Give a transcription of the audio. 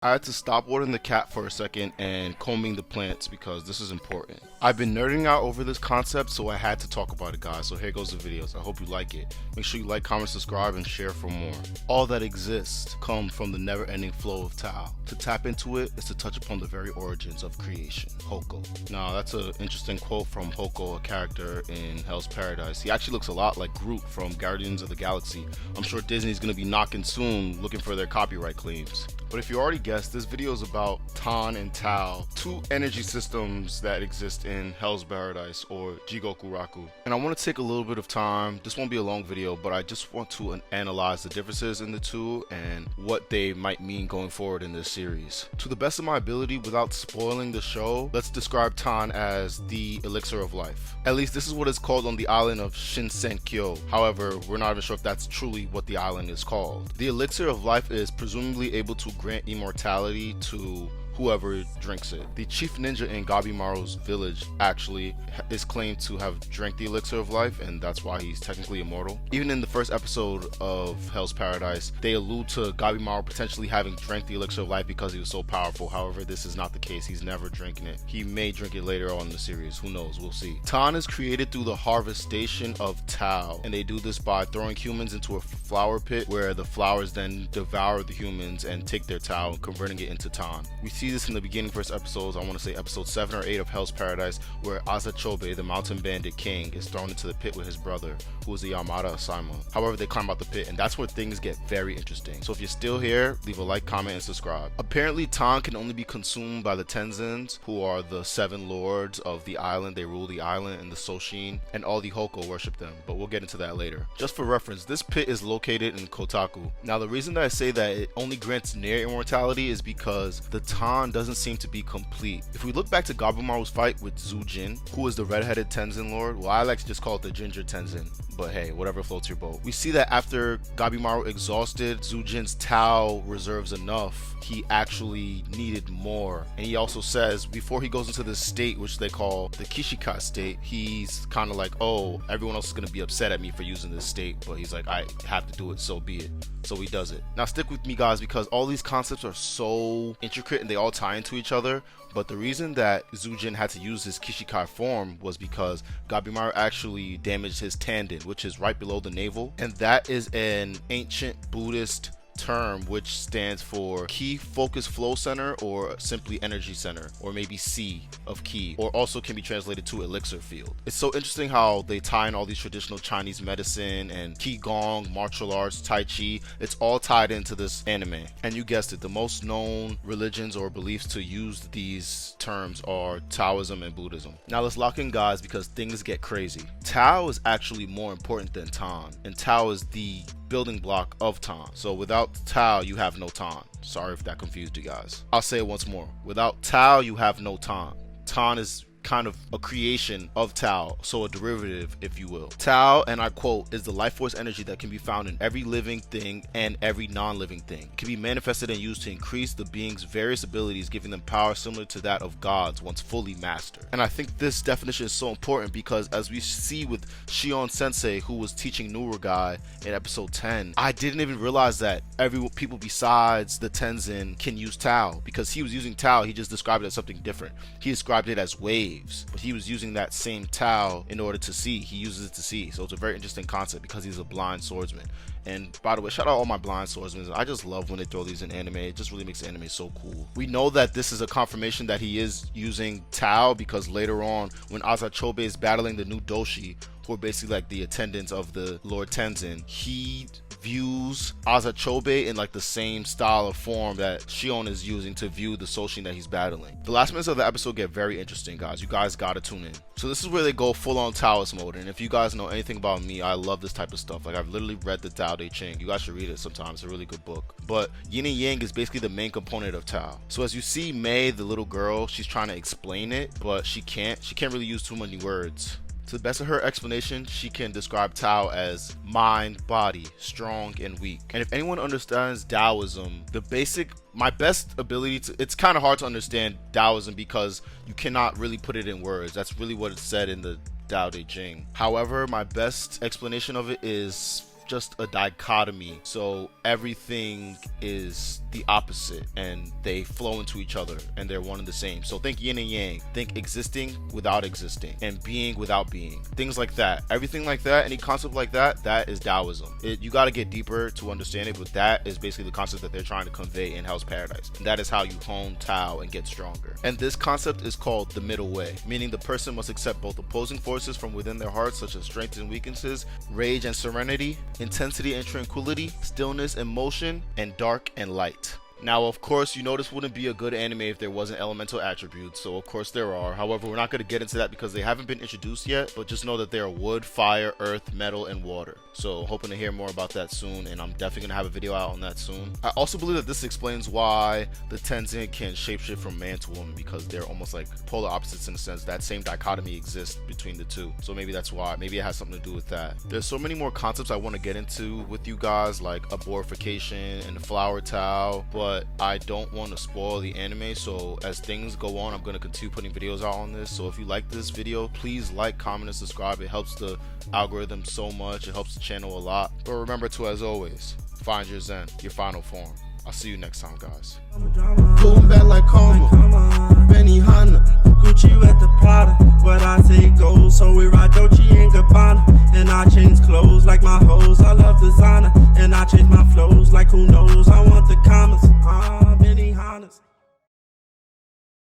I had to stop watering the cat for a second and combing the plants because this is important. I've been nerding out over this concept, so I had to talk about it, guys. So here goes the videos. I hope you like it. Make sure you like, comment, subscribe, and share for more. All that exists comes from the never-ending flow of Tao. To tap into it is to touch upon the very origins of creation, Hoko. Now, that's an interesting quote from Hoko, a character in Hell's Paradise. He actually looks a lot like Groot from Guardians of the Galaxy. I'm sure Disney's gonna be knocking soon, looking for their copyright claims. But if you already guessed, this video is about Tan and Tao, two energy systems that exist in Hell's Paradise, or Jigokuraku. And I want to take a little bit of time. This won't be a long video, but I just want to analyze the differences in the two and what they might mean going forward in this series. To the best of my ability, without spoiling the show, let's describe Tan as the elixir of life. At least this is what it's called on the island of Shinsenkyo. However, we're not even sure if that's truly what the island is called. The elixir of life is presumably able to grant immortality to whoever drinks it. The chief ninja in Gabimaru's village actually is claimed to have drank the elixir of life, and that's why he's technically immortal. Even in the first episode of Hell's Paradise, they allude to Gabimaru potentially having drank the elixir of life because he was so powerful. However, this is not the case. He's never drinking it. He may drink it later on in the series. Who knows? We'll see. Tan is created through the harvestation of Tao, and they do this by throwing humans into a flower pit where the flowers then devour the humans and take their Tao, converting it into Tan. We see this in the beginning first episodes. I want to say episode 7 or 8 of Hell's Paradise, where Azachobe, the mountain bandit king, is thrown into the pit with his brother, who is the Yamada Asaima. However, they climb out the pit, and that's where things get very interesting. So if you're still here, leave a like, comment, and subscribe. Apparently, Tan can only be consumed by the Tenzins, who are the 7 lords of the island. They rule the island, and the Soshin and all the Hoko worship them, but we'll get into that later. Just for reference, this pit is located in Kotaku. Now, the reason that I say that it only grants near immortality is because the Tan doesn't seem to be complete. If we look back to Gabimaru's fight with Zujin, who is the red-headed Tenzin Lord, well, I like to just call it the Ginger Tenzin, but hey, whatever floats your boat. We see that after Gabimaru exhausted Zujin's Tao reserves enough, he actually needed more. And he also says, before he goes into this state, which they call the Kishika state, he's kind of like, oh, everyone else is going to be upset at me for using this state, but he's like, I have to do it, so be it. So he does it. Now stick with me, guys, because all these concepts are so intricate and they all tie into each other. But the reason that Zujin had to use his Kishikai form was because Gabimaru actually damaged his tendon, which is right below the navel, and that is an ancient Buddhist term which stands for Ki Focus Flow Center, or simply Energy Center, or maybe C of Ki, or also can be translated to Elixir Field. It's so interesting how they tie in all these traditional Chinese medicine and Qigong, martial arts, Tai Chi. It's all tied into this anime. And you guessed it, the most known religions or beliefs to use these terms are Taoism and Buddhism. Now let's lock in, guys, because things get crazy. Tao is actually more important than Tan, and Tao is the building block of Tan. So without Tao, you have no Tan. Sorry if that confused you guys. I'll say it once more. Without Tao, you have no Tan. Tan is kind of a creation of Tao, so a derivative, if you will. Tao, and I quote, is the life force energy that can be found in every living thing and every non-living thing. It can be manifested and used to increase the being's various abilities, giving them power similar to that of gods once fully mastered. And I think this definition is so important because, as we see with Shion Sensei, who was teaching Nurugai in episode 10, I didn't even realize that people besides the Tenzin can use Tao, because he was using Tao, he just described it as something different. He described it as waves, but he was using that same Tao in order to see. He uses it to see. So it's a very interesting concept because he's a blind swordsman. And by the way, shout out all my blind swordsmen. I just love when they throw these in anime. It just really makes the anime so cool. We know that this is a confirmation that he is using Tao, because later on, when Azachobe is battling the new Doshi, who are basically like the attendants of the Lord Tenzin, he views Azachobe in like the same style of form that Shion is using to view the Soshin that he's battling. The last minutes of the episode get very interesting, guys. You guys gotta tune in. So this is where they go full on Taoist mode, and if you guys know anything about me, I love this type of stuff. Like, I've literally read the Tao Te Ching. You guys should read it sometime. It's a really good book. But yin and yang is basically the main component of Tao. So as you see Mei, the little girl, she's trying to explain it, but she can't really use too many words. To the best of her explanation, she can describe Tao as mind, body, strong, and weak. And if anyone understands Taoism, my best ability to, it's kind of hard to understand Taoism because you cannot really put it in words. That's really what it's said in the Tao Te Ching. However, my best explanation of it is just a dichotomy, so everything is the opposite and they flow into each other and they're one and the same. So think yin and yang, think existing without existing and being without being, things like that. Everything like that, any concept like that, that is Taoism. You got to get deeper to understand it, but that is basically the concept that they're trying to convey in Hell's Paradise, and that is how you hone Tao and get stronger. And this concept is called the middle way, meaning the person must accept both opposing forces from within their hearts, such as strengths and weaknesses, rage and serenity, intensity and tranquility, stillness and motion, and dark and light. Now, of course, you know this wouldn't be a good anime if there wasn't elemental attributes, so of course there are. However, we're not going to get into that because they haven't been introduced yet, but just know that they are wood, fire, earth, metal, and water. So hoping to hear more about that soon, and I'm definitely going to have a video out on that soon. I also believe that this explains why the Tenzin can shapeshift from man to woman, because they're almost like polar opposites in a sense. That same dichotomy exists between the two, so maybe that's why. Maybe it has something to do with that. There's so many more concepts I want to get into with you guys, like aborification and the flower Tao, but I don't want to spoil the anime, so as things go on, I'm going to continue putting videos out on this. So if you like this video, please like, comment, and subscribe. It helps the algorithm so much. It helps the channel a lot. But remember to, as always, find your zen, your final form. I'll see you next time, guys. Boom back like karma, Benny Hanna, Gucci with the Prada. What I say goes, so we ride Dolce and Gabbana. And I change clothes like my hoes, I love designer. And I change my flows like who knows, I want the commas, Benny Hannas.